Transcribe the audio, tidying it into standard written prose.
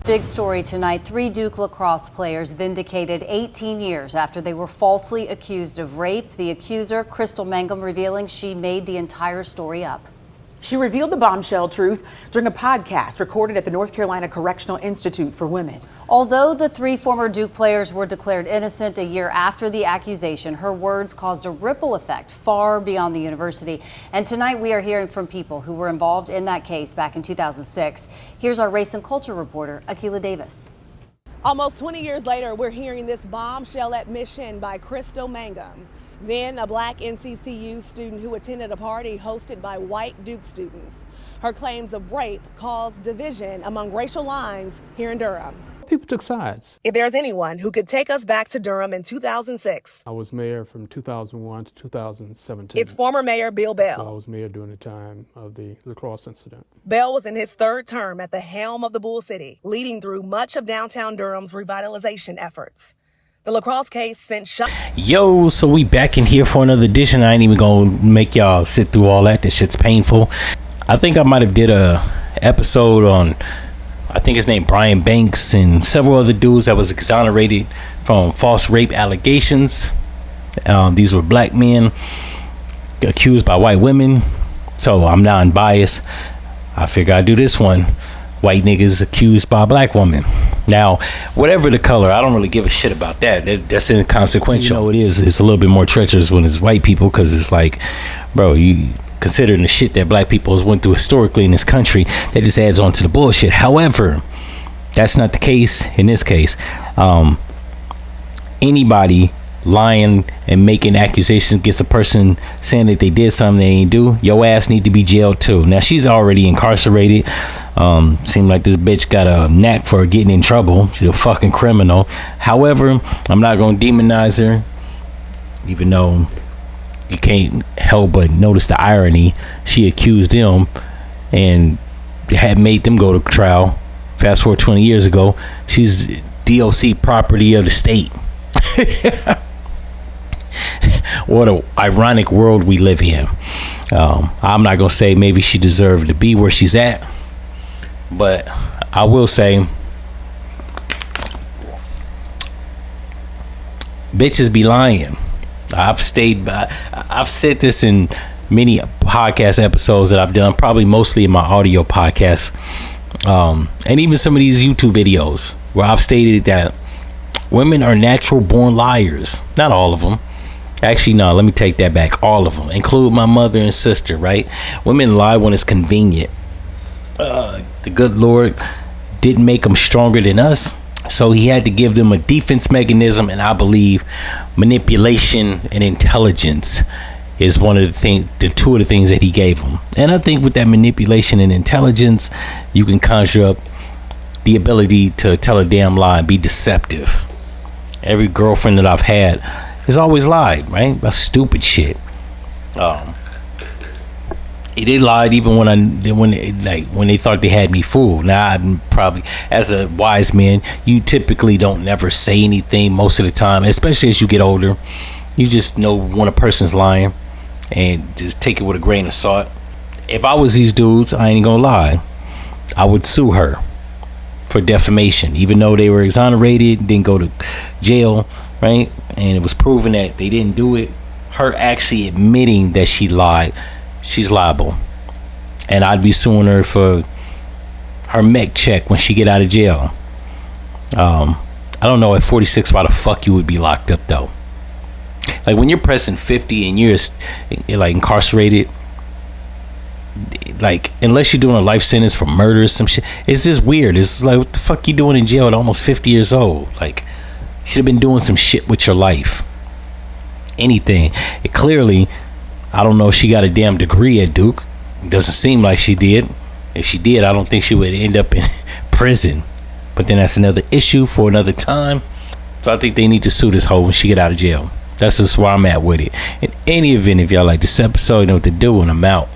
Big story tonight. 3 Duke Lacrosse players vindicated 18 years after they were falsely accused of rape. The accuser, Crystal Mangum, revealing she made the entire story up. She revealed the bombshell truth during a podcast recorded at the North Carolina Correctional Institute for Women. Although the 3 former Duke players were declared innocent a year after the accusation, her words caused a ripple effect far beyond the university. And tonight we are hearing from people who were involved in that case back in 2006. Here's our race and culture reporter, Akila Davis. Almost 20 years later, we're hearing this bombshell admission by Crystal Mangum, then a black NCCU student who attended a party hosted by white Duke students. Her claims of rape caused division among racial lines here in Durham. People took sides. If there's anyone who could take us back to Durham in 2006, I was mayor from 2001 to 2017. it's former Mayor Bill Bell. So I was mayor during the time of the Lacrosse incident. Bell was in his 3rd term at the helm of the Bull City, leading through much of downtown Durham's revitalization efforts. The Lacrosse case sent shock. Yo, so we back in here for another edition. I ain't even gonna make y'all sit through all that. This shit's painful. I think I might have did a episode on, I think his name Brian Banks and several other dudes that was exonerated from false rape allegations. These were black men accused by white women. So I'm non-biased. I figure I'd do this one. White niggas accused by a black woman. Now, whatever the color, I don't really give a shit about that. That's inconsequential. You know, it's a little bit more treacherous when it's white people, because it's like, bro, you considering the shit that black people has went through historically in this country, that just adds on to the bullshit. However, that's not the case in this case. Anybody lying and making accusations against a person saying that they did something they ain't do, your ass need to be jailed too. Now, she's already incarcerated. Seemed like this bitch got a knack for getting in trouble. She's a fucking criminal. However, I'm not gonna demonize her, even though you can't help but notice the irony. She accused them and had made them go to trial. Fast forward 20 years ago, she's DOC property of the state. What an ironic world we live in. I'm not gonna say maybe she deserved to be where she's at, but I will say bitches be lying. I've said this in many podcast episodes that I've done, probably mostly in my audio podcasts, and even some of these YouTube videos where I've stated that women are natural born liars. Not all of them. Actually, no, let me take that back. All of them, include my mother and sister, right? Women lie when it's convenient. The good Lord didn't make them stronger than us, so he had to give them a defense mechanism, and I believe manipulation and intelligence is one of the two of the things that he gave them. And I think with that manipulation and intelligence, you can conjure up the ability to tell a damn lie and be deceptive. Every girlfriend that I've had has always lied, right? About stupid shit. They lied even when they thought they had me fooled. Now, I'm probably, as a wise man, you typically don't never say anything most of the time, especially as you get older. You just know when a person's lying and just take it with a grain of salt. If I was these dudes, I ain't gonna lie, I would sue her for defamation, even though they were exonerated, didn't go to jail, right? And it was proven that they didn't do it. Her actually admitting that she lied, she's liable. And I'd be suing her for her mech check when she get out of jail. I don't know at 46 why the fuck you would be locked up though. Like when you're pressing 50 and you're like incarcerated, like unless you're doing a life sentence for murder or some shit, it's just weird. It's like, what the fuck you doing in jail at almost 50 years old? Like, you should have been doing some shit with your life. Anything. It clearly, I don't know if she got a damn degree at Duke. It doesn't seem like she did. If she did, I don't think she would end up in prison. But then that's another issue for another time. So I think they need to sue this hoe when she get out of jail. That's just where I'm at with it. In any event, if y'all like this episode, you know what to do, and I'm out.